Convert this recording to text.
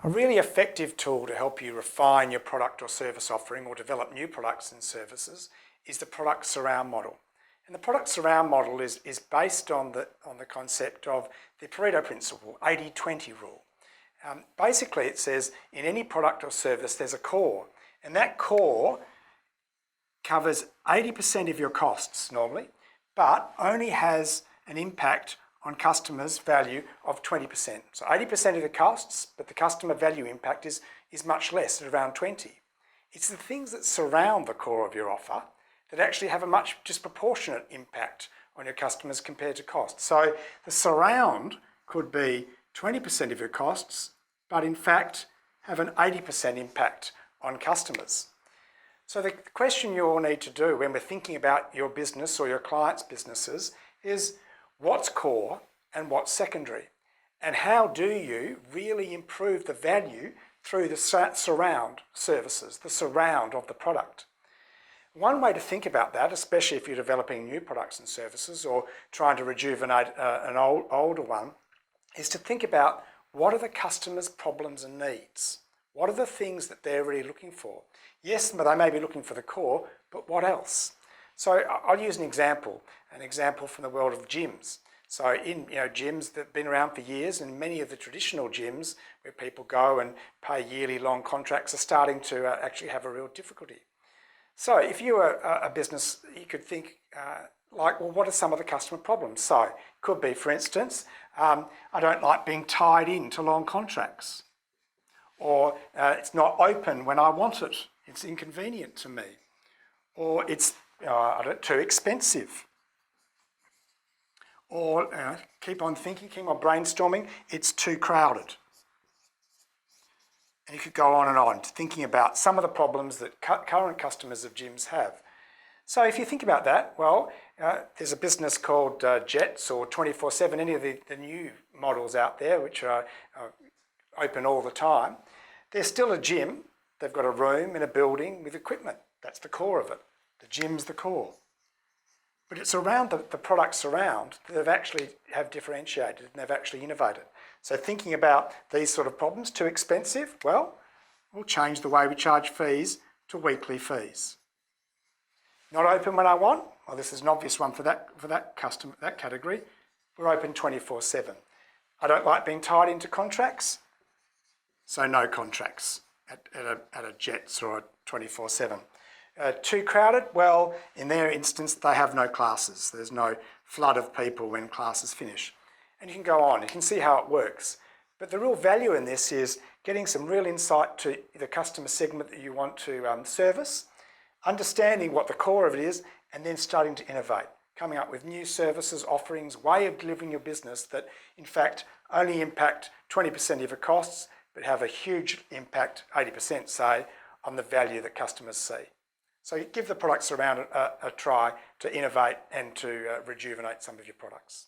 A really effective tool to help you refine your product or service offering or develop new products and services is the product surround model. And the product surround model is based on the concept of the Pareto principle, 80-20 rule. Basically it says in any product or service there's a core, and that core covers 80% of your costs normally, but only has an impact on customers' value of 20%. So 80% of the costs, but the customer value impact is much less, at around 20. It's the things that surround the core of your offer that actually have a much disproportionate impact on your customers compared to cost. So the surround could be 20% of your costs, but in fact have an 80% impact on customers. So the question you all need to do when we're thinking about your business or your clients' businesses is what's core and what's secondary? And how do you really improve the value through the surround services, the surround of the product? One way to think about that, especially if you're developing new products and services or trying to rejuvenate an older one, is to think about what are the customer's problems and needs? What are the things that they're really looking for? Yes, but they may be looking for the core, but what else? So I'll use an example from the world of gyms. So in gyms that have been around for years, and many of the traditional gyms where people go and pay yearly long contracts are starting to actually have a real difficulty. So if you were a business, you could think like, well, what are some of the customer problems? So it could be, for instance, I don't like being tied into long contracts, or it's not open when I want it. It's inconvenient to me, or it's too expensive, or keep on thinking, keep on brainstorming, it's too crowded. And you could go on thinking about some of the problems that current customers of gyms have. So if you think about that, well, there's a business called Jets or 24/7, any of the new models out there which are open all the time. They're still a gym. They've got a room in a building with equipment. That's the core of it. The gym's the core. But it's around the products around that they've actually have differentiated and they've actually innovated. So thinking about these sort of problems, too expensive, well, we'll change the way we charge fees to weekly fees. Not open when I want, well, this is an obvious one for that customer, that category. We're open 24/7. I don't like being tied into contracts, so no contracts at a Jets or a 24/7. Too crowded? Well, in their instance, they have no classes. There's no flood of people when classes finish. And you can go on, you can see how it works. But the real value in this is getting some real insight to the customer segment that you want to service, understanding what the core of it is, and then starting to innovate, coming up with new services, offerings, way of delivering your business that in fact only impact 20% of your costs, but have a huge impact, 80% say, on the value that customers see. So give the products around a try to innovate and to rejuvenate some of your products.